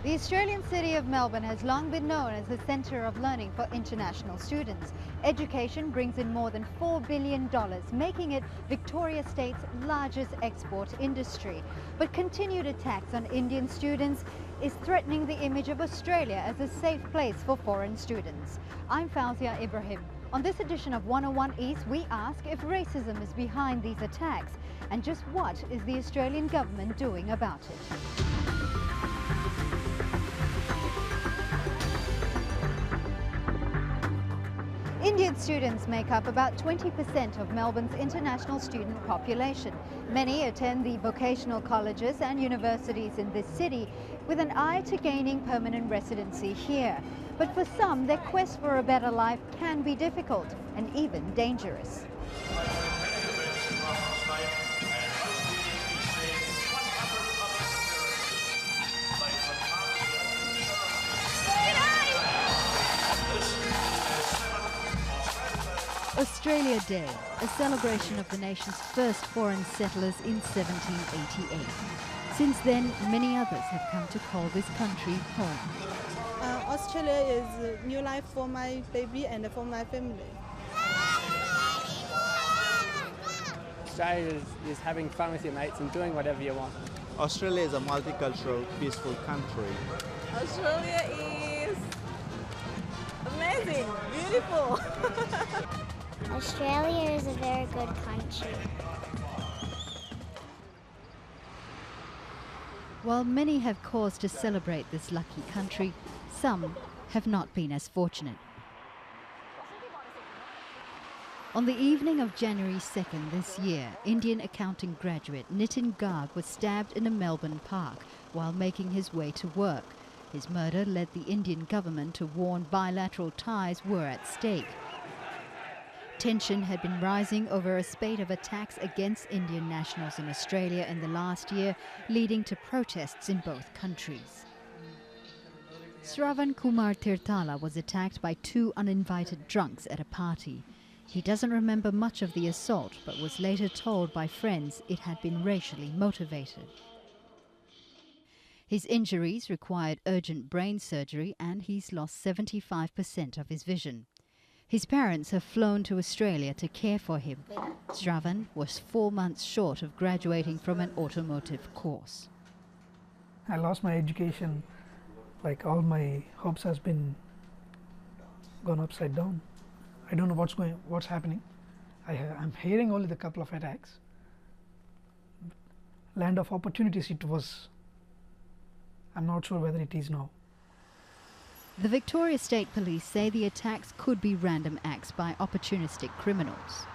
The Australian city of Melbourne has long been known as the centre of learning for international students. Education brings in more than $4 billion, making it Victoria State's largest export industry. But continued attacks on Indian students is threatening the image of Australia as a safe place for foreign students. I'm Fauzia Ibrahim. On this edition of 101 East, we ask if racism is behind these attacks and just what is the Australian government doing about it. Indian students make up about 20% of Melbourne's international student population. Many attend the vocational colleges and universities in this city with an eye to gaining permanent residency here. But for some, their quest for a better life can be difficult and even dangerous. Australia Day, a celebration of the nation's first foreign settlers in 1788. Since then, many others have come to call this country home. Australia is a new life for my baby and for my family. Australia is having fun with your mates and doing whatever you want. Australia is a multicultural, peaceful country. Australia is amazing, beautiful. Australia is a very good country. While many have cause to celebrate this lucky country, some have not been as fortunate. On the evening of January 2nd this year, Indian accounting graduate Nitin Garg was stabbed in a Melbourne park while making his way to work. His murder led the Indian government to warn bilateral ties were at stake. Tension had been rising over a spate of attacks against Indian nationals in Australia in the last year, leading to protests in both countries. Sravan Kumar Tirthala was attacked by two uninvited drunks at a party. He doesn't remember much of the assault, but was later told by friends it had been racially motivated. His injuries required urgent brain surgery and he's lost 75% of his vision. His parents have flown to Australia to care for him. Sravan was 4 months short of graduating from an automotive course. I lost my education, like all my hopes has been gone upside down. I don't know what's happening. I'm hearing only the couple of attacks. Land of opportunities it was. I'm not sure whether it is now. The Victoria State Police say the attacks could be random acts by opportunistic criminals.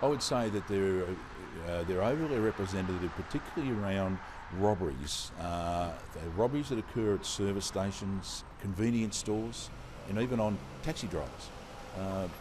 I would say that they're overly representative, particularly around robberies. The robberies that occur at service stations, convenience stores, and even on taxi drivers.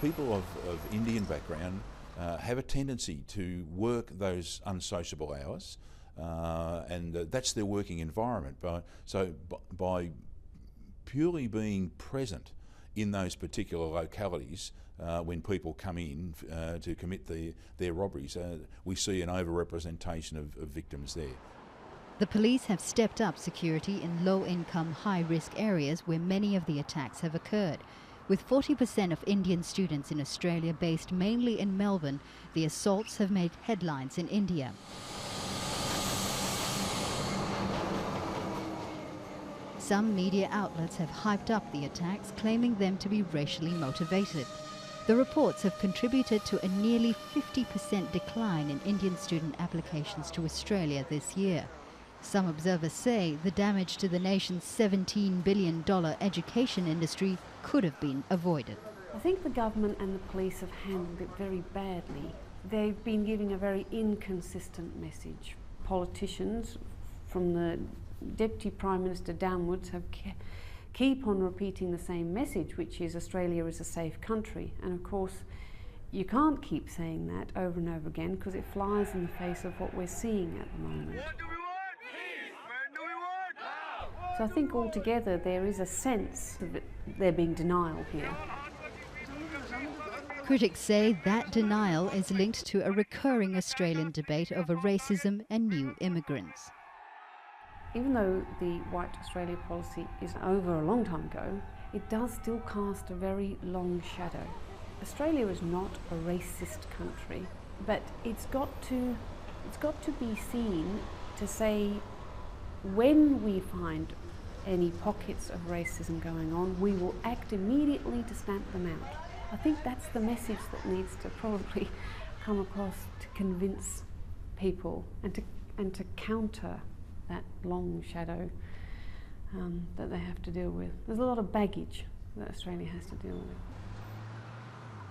People of Indian background have a tendency to work those unsociable hours, and that's their working environment. By purely being present in those particular localities when people come in to commit their robberies, we see an overrepresentation of victims there. The police have stepped up security in low-income, high-risk areas where many of the attacks have occurred. With 40% of Indian students in Australia based mainly in Melbourne, the assaults have made headlines in India. Some media outlets have hyped up the attacks, claiming them to be racially motivated. The reports have contributed to a nearly 50% decline in Indian student applications to Australia this year. Some observers say the damage to the nation's $17 billion education industry could have been avoided. I think the government and the police have handled it very badly. They've been giving a very inconsistent message. Politicians, from the Deputy Prime Minister downwards, keep on repeating the same message, which is Australia is a safe country. And of course, you can't keep saying that over and over again because it flies in the face of what we're seeing at the moment. So I think altogether there is a sense of there being denial here. Critics say that denial is linked to a recurring Australian debate over racism and new immigrants. Even though the White Australia policy is over a long time ago, it does still cast a very long shadow. Australia is not a racist country, but it's got to be seen to say, when we find any pockets of racism going on, we will act immediately to stamp them out. I think that's the message that needs to probably come across to convince people and to counter that long shadow that they have to deal with. There's a lot of baggage that Australia has to deal with.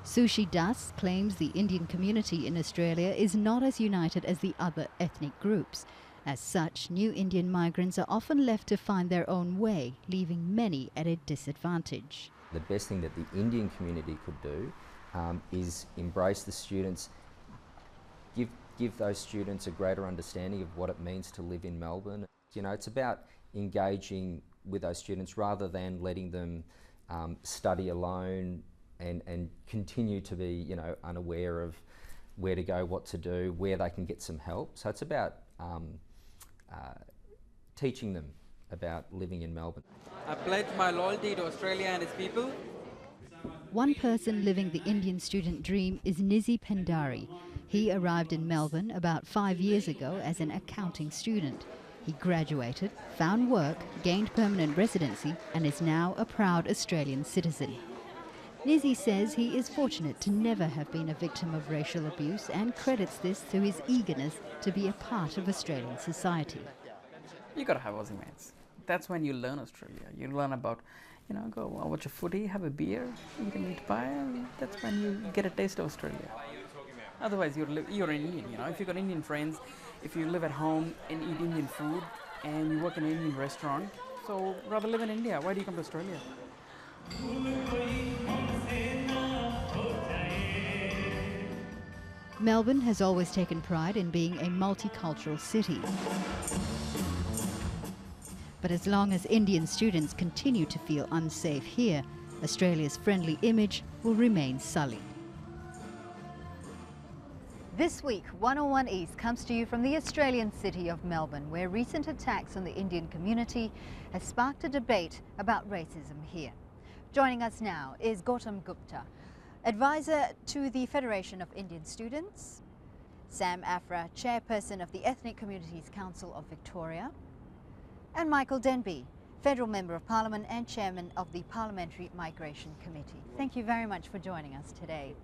Sushi Das claims the Indian community in Australia is not as united as the other ethnic groups. As such, new Indian migrants are often left to find their own way, leaving many at a disadvantage. The best thing that the Indian community could do is embrace the students, give those students a greater understanding of what it means to live in Melbourne. You know, it's about engaging with those students rather than letting them study alone and continue to be, you know, unaware of where to go, what to do, where they can get some help. So it's about teaching them about living in Melbourne. I pledge my loyalty to Australia and its people. One person living the Indian student dream is Nizzi Pendari. He arrived in Melbourne about 5 years ago as an accounting student. He graduated, found work, gained permanent residency and is now a proud Australian citizen. Nizzi says he is fortunate to never have been a victim of racial abuse and credits this to his eagerness to be a part of Australian society. You got to have Aussie mates. That's when you learn Australia. You learn about, you know, go watch a footy, have a beer, eat a meat pie, and that's when you get a taste of Australia. Otherwise, you're an Indian, you know. If you've got Indian friends, if you live at home and eat Indian food, and you work in an Indian restaurant, so rather live in India. Why do you come to Australia? Melbourne has always taken pride in being a multicultural city. But as long as Indian students continue to feel unsafe here, Australia's friendly image will remain sullied. This week, 101 East comes to you from the Australian city of Melbourne, where recent attacks on the Indian community has sparked a debate about racism here. Joining us now is Gautam Gupta, advisor to the Federation of Indian Students, Sam Afra, chairperson of the Ethnic Communities Council of Victoria, and Michael Denby, Federal Member of Parliament and Chairman of the Parliamentary Migration Committee. Thank you very much for joining us today.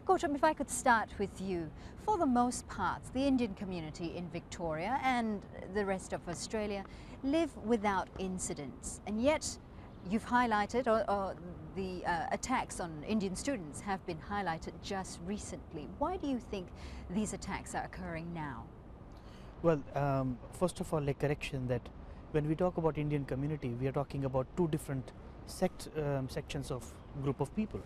Gautam, if I could start with you. For the most part, the Indian community in Victoria and the rest of Australia live without incidents, and yet you've highlighted, or the attacks on Indian students have been highlighted just recently. Why do you think these attacks are occurring now? Well, first of all, a correction that when we talk about Indian community, we are talking about two different sections of group of people.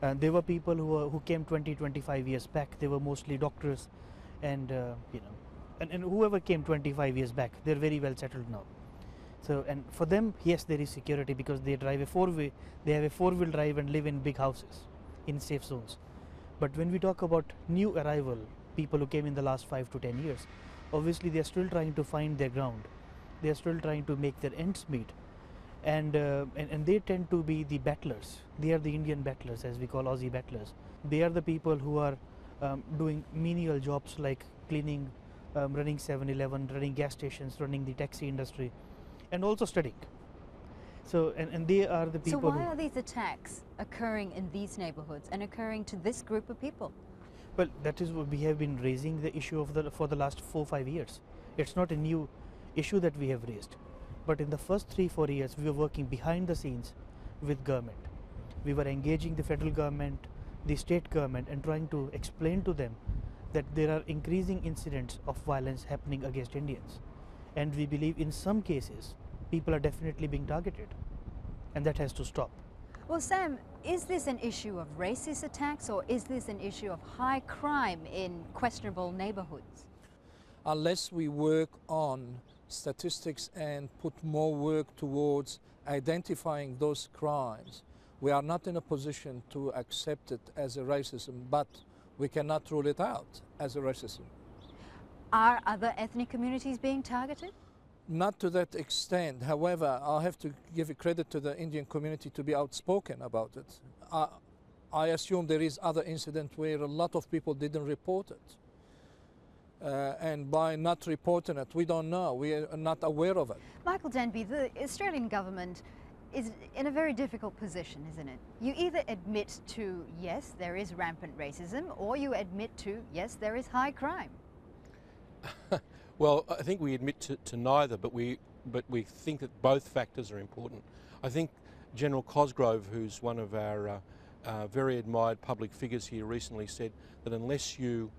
There were people who came 20-25 years back. They were mostly doctors, and you know, and whoever came 25 years back, they're very well settled now. So, and for them, yes, there is security because they drive they have a four-wheel drive and live in big houses, in safe zones. But when we talk about new arrival, people who came in the last 5 to 10 years, obviously they are still trying to find their ground. They are still trying to make their ends meet, and they tend to be the battlers. They are the Indian battlers, as we call Aussie battlers. They are the people who are doing menial jobs like cleaning, running 7-Eleven, running gas stations, running the taxi industry, and also studying. So, and they are the people. So why are these attacks occurring in these neighborhoods and occurring to this group of people? Well, that is what we have been raising the issue of for the last 4-5 years. It's not a new issue that we have raised, but in the first 3-4 years we were working behind the scenes with government. We were engaging the federal government, the state government, and trying to explain to them that there are increasing incidents of violence happening against Indians, and we believe in some cases people are definitely being targeted, and that has to stop. Well, Sam, is this an issue of racist attacks, or is this an issue of high crime in questionable neighborhoods? Unless we work on statistics and put more work towards identifying those crimes, we are not in a position to accept it as a racism, but we cannot rule it out as a racism. Are other ethnic communities being targeted? Not to that extent. However, I have to give credit to the Indian community to be outspoken about it. I assume there is other incident where a lot of people didn't report it. And by not reporting it, we don't know, we are not aware of it. Michael Denby, the Australian government is in a very difficult position, isn't it? You either admit to, yes, there is rampant racism, or you admit to, yes, there is high crime. Well, I think we admit to neither, but we think that both factors are important. I think General Cosgrove, who's one of our very admired public figures here, recently said that unless you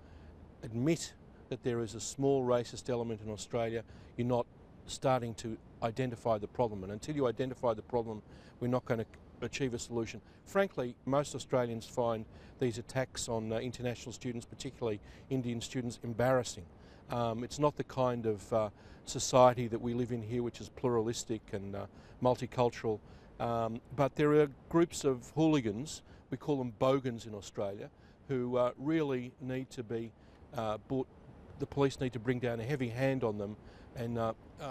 admit that there is a small racist element in Australia, you're not starting to identify the problem. And until you identify the problem, we're not going to achieve a solution. Frankly, most Australians find these attacks on international students, particularly Indian students, embarrassing. It's not the kind of society that we live in here, which is pluralistic and multicultural. But there are groups of hooligans, we call them bogans in Australia, who really need to be brought. The police need to bring down a heavy hand on them, and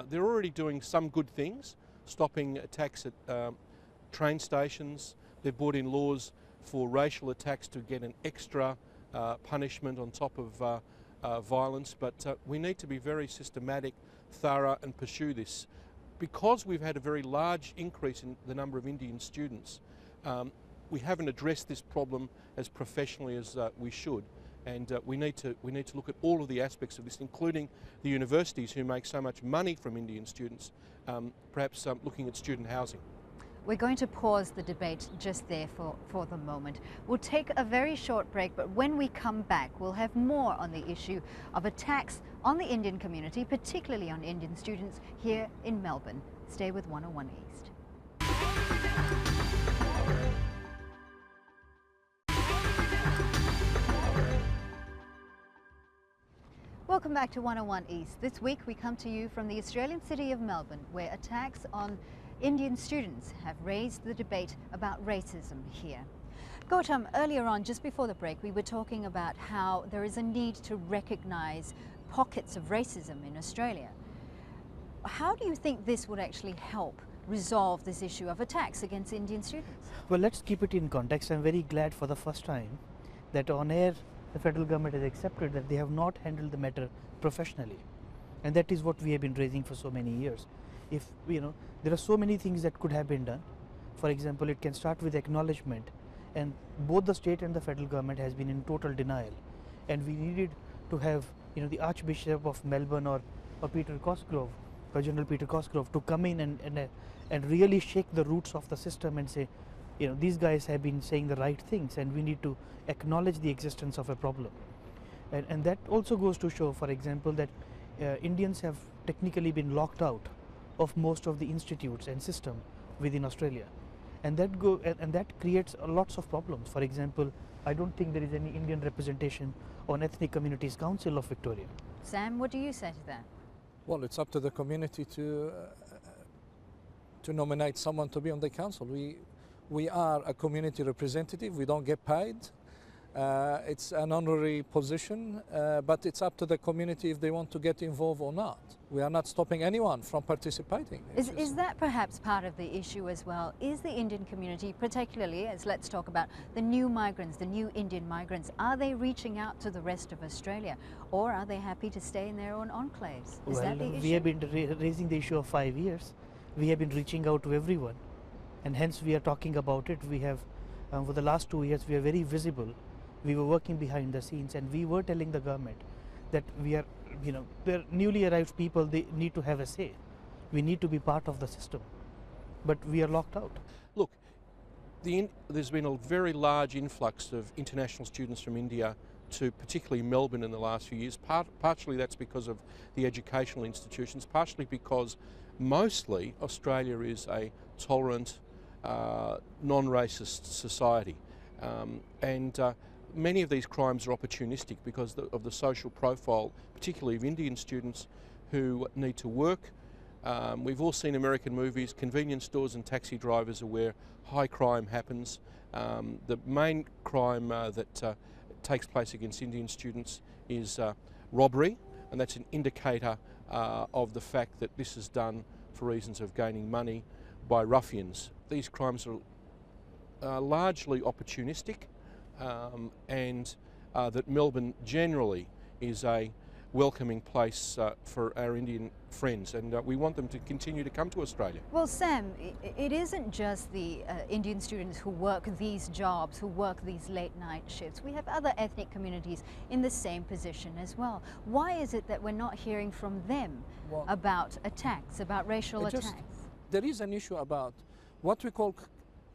they're already doing some good things, stopping attacks at train stations. They've brought in laws for racial attacks to get an extra punishment on top of violence, but we need to be very systematic, thorough, and pursue this. Because we've had a very large increase in the number of Indian students, we haven't addressed this problem as professionally as we should, and we need to look at all of the aspects of this, including the universities who make so much money from Indian students, perhaps looking at student housing. We're going to pause the debate just there for the moment. We'll take a very short break, but when we come back, we'll have more on the issue of attacks on the Indian community, particularly on Indian students here in Melbourne. Stay with 101 East. Welcome back to 101 East. This week we come to you from the Australian city of Melbourne, where attacks on Indian students have raised the debate about racism here. Gautam, earlier on, just before the break, we were talking about how there is a need to recognise pockets of racism in Australia. How do you think this would actually help resolve this issue of attacks against Indian students? Well, let's keep it in context. I'm very glad for the first time that on air the federal government has accepted that they have not handled the matter professionally, and that is what we have been raising for so many years. If there are so many things that could have been done. For example, it can start with acknowledgement, and both the state and the federal government has been in total denial, and we needed to have the Archbishop of Melbourne or Peter Cosgrove, or General Peter Cosgrove, to come in and really shake the roots of the system and say, these guys have been saying the right things, and we need to acknowledge the existence of a problem. And that also goes to show, for example, that Indians have technically been locked out of most of the institutes and system within Australia, and that creates lots of problems. For example, I don't think there is any Indian representation on Ethnic Communities Council of Victoria. Sam, what do you say to that? Well, it's up to the community to nominate someone to be on the council. We are a community representative. We don't get paid. It's an honorary position, but it's up to the community if they want to get involved or not. We are not stopping anyone from participating. Is that perhaps part of the issue as well? Is the Indian community, particularly as let's talk about the new migrants, the new Indian migrants, are they reaching out to the rest of Australia, or are they happy to stay in their own enclaves? Is that the issue? We have been raising the issue of 5 years. We have been reaching out to everyone, and hence we are talking about it. We have, for the last 2 years, we are very visible. We were working behind the scenes, and we were telling the government that we are, they're newly arrived people, they need to have a say. We need to be part of the system, but we are locked out. Look, there's been a very large influx of international students from India to particularly Melbourne in the last few years. Partially that's because of the educational institutions, partially because mostly Australia is a tolerant, non-racist society. Many of these crimes are opportunistic because of the social profile, particularly of Indian students who need to work. We've all seen American movies. Convenience stores and taxi drivers are where high crime happens. The main crime that takes place against Indian students is robbery, and that's an indicator of the fact that this is done for reasons of gaining money by ruffians. These crimes are largely opportunistic, and that Melbourne generally is a welcoming place for our Indian friends, and we want them to continue to come to Australia. Well, Sam, it isn't just the Indian students who work these jobs, who work these late night shifts. We have other ethnic communities in the same position as well. Why is it that we're not hearing from them about attacks, about racial attacks? There is an issue about what we call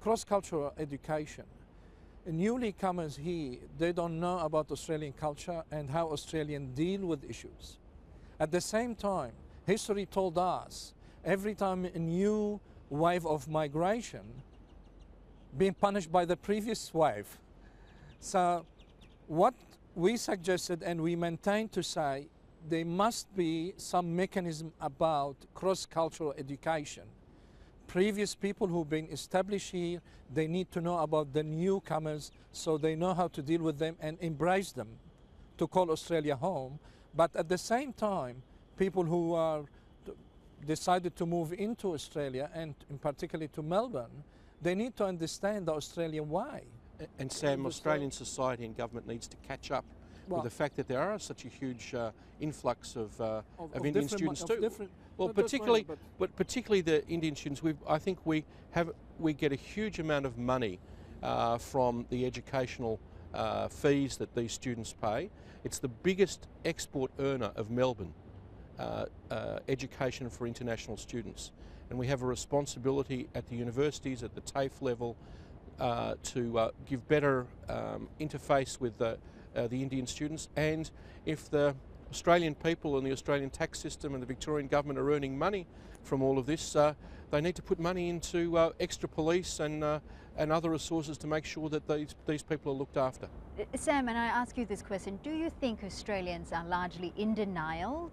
cross-cultural education. Newly-comers here, they don't know about Australian culture and how Australians deal with issues. At the same time, history told us every time a new wave of migration being punished by the previous wave. So what we suggested and we maintain to say, there must be some mechanism about cross-cultural education. Previous people who've been established here, they need to know about the newcomers so they know how to deal with them and embrace them to call Australia home. But at the same time, people who are decided to move into Australia and in particular to Melbourne, they need to understand the Australian way. And Sam, Australian society and government needs to catch up with the fact that there are such a huge influx of Indian students too. Well, particularly the Indian students. I think we get a huge amount of money from the educational fees that these students pay. It's the biggest export earner of Melbourne, education for international students, and we have a responsibility at the universities, at the TAFE level, to give better interface with the Indian students. And if the Australian people and the Australian tax system and the Victorian government are earning money from all of this, they need to put money into extra police and other resources to make sure that these people are looked after. Sam, and I ask you this question, do you think Australians are largely in denial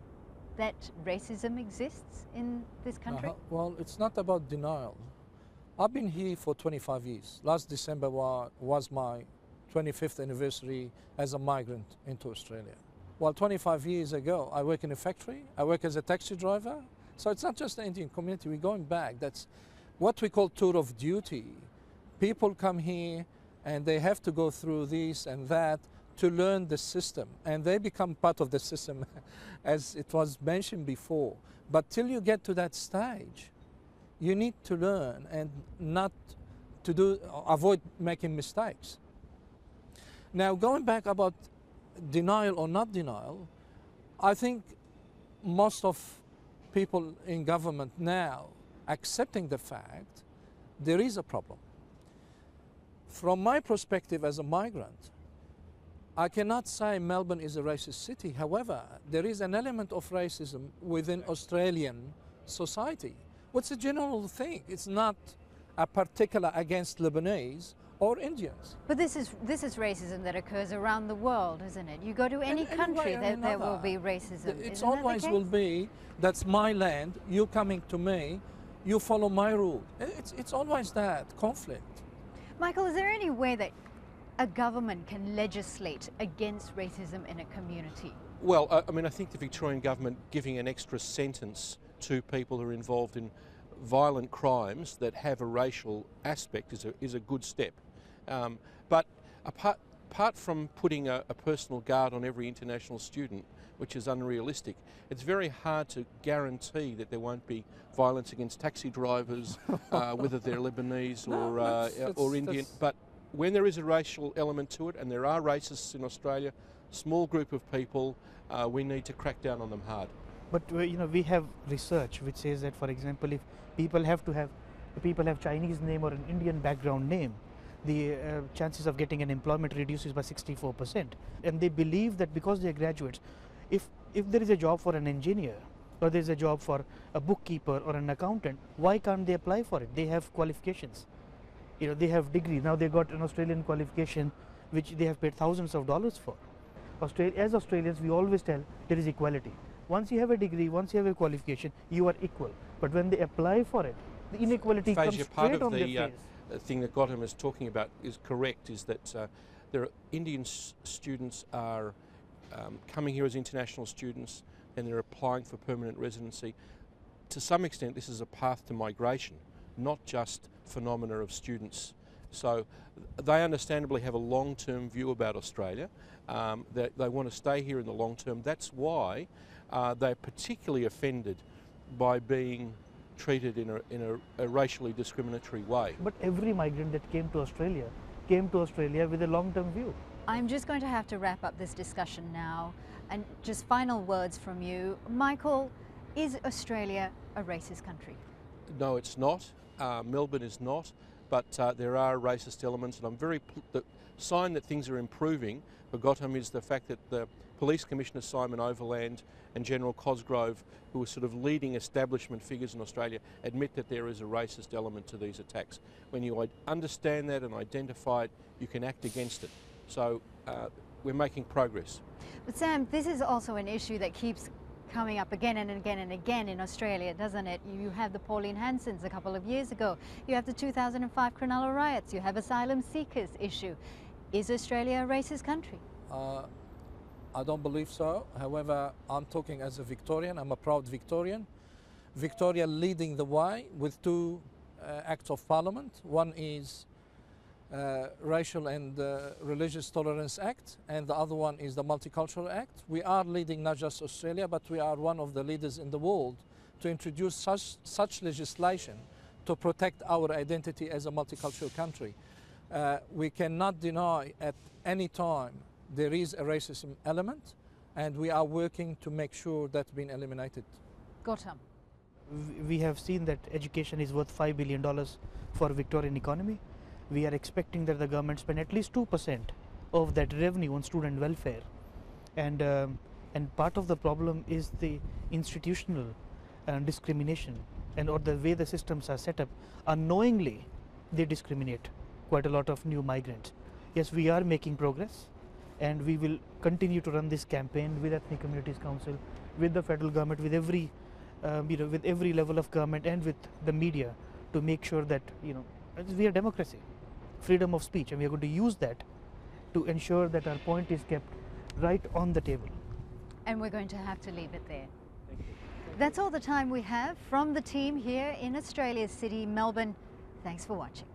that racism exists in this country? Well, it's not about denial. I've been here for 25 years. Last December was my 25th anniversary as a migrant into Australia. Well, 25 years ago, I work in a factory, I work as a taxi driver. So it's not just the Indian community, we're going back. That's what we call tour of duty. People come here and they have to go through this and that to learn the system, and they become part of the system as it was mentioned before. But till you get to that stage, you need to learn and not to avoid making mistakes. Now, going back about denial or not denial, I think most of people in government now accepting the fact there is a problem. From my perspective as a migrant, I cannot say Melbourne is a racist city. However, there is an element of racism within Australian society. What's a general thing? It's not a particular against Lebanese or Indians. But this is racism that occurs around the world, isn't it? You go to any country, there will be racism. It always will be, that's my land, you coming to me, you follow my rule. It's always that conflict. Michael, is there any way that a government can legislate against racism in a community? Well, I mean, I think the Victorian government giving an extra sentence to people who are involved in violent crimes that have a racial aspect is a good step. But apart from putting a personal guard on every international student, which is unrealistic, it's very hard to guarantee that there won't be violence against taxi drivers, whether they're Lebanese or Indian. But when there is a racial element to it, and there are racists in Australia, small group of people, we need to crack down on them hard. But we have research which says that, for example, if people have Chinese name or an Indian background name, the chances of getting an employment reduces by 64%. And they believe that because they are graduates, if there is a job for an engineer or there is a job for a bookkeeper or an accountant, why can't they apply for it? They have qualifications. They have degree. Now they got an Australian qualification which they have paid thousands of dollars for. As Australians, we always tell there is equality. Once you have a degree, once you have a qualification, you are equal. But when they apply for it, the inequality comes straight on their face. The thing that Gautam is talking about is correct, is that there are Indian students are coming here as international students. and they're applying for permanent residency. To some extent, this is a path to migration, not just phenomena of students. So they understandably have a long-term view about Australia. They want to stay here in the long term. That's why they're particularly offended by being treated in a racially discriminatory way. But every migrant that came to Australia with a long-term view. I'm just going to have to wrap up this discussion now, and just final words from you. Michael, is Australia a racist country? No, it's not. Melbourne is not, but there are racist elements, and I'm the sign that things are improving for Gautam is the fact that the Police Commissioner Simon Overland and General Cosgrove, who are sort of leading establishment figures in Australia, admit that there is a racist element to these attacks. When you understand that and identify it, you can act against it. So we're making progress. But Sam, this is also an issue that keeps coming up again and again and again in Australia, doesn't it? You have the Pauline Hansons a couple of years ago. You have the 2005 Cronulla riots. You have asylum seekers issue. Is Australia a racist country? I don't believe so. However, I'm talking as a Victorian. I'm a proud Victorian. Victoria leading the way with two acts of parliament. One is Racial and Religious Tolerance Act, and the other one is the Multicultural Act. We are leading not just Australia, but we are one of the leaders in the world to introduce such legislation to protect our identity as a multicultural country. We cannot deny at any time there is a racism element, and we are working to make sure that's been eliminated. Gautam. We have seen that education is worth $5 billion for Victorian economy. We are expecting that the government spend at least 2% of that revenue on student welfare, and part of the problem is the institutional discrimination, or the way the systems are set up. Unknowingly, they discriminate quite a lot of new migrants. Yes, we are making progress, and we will continue to run this campaign with Ethnic Communities Council, with the federal government, with every with every level of government and with the media, to make sure that we are democracy, freedom of speech, and we are going to use that to ensure that our point is kept right on the table. And we're going to have to leave it there. Thank you. That's all the time we have from the team here in Australia's city, Melbourne. Thanks for watching.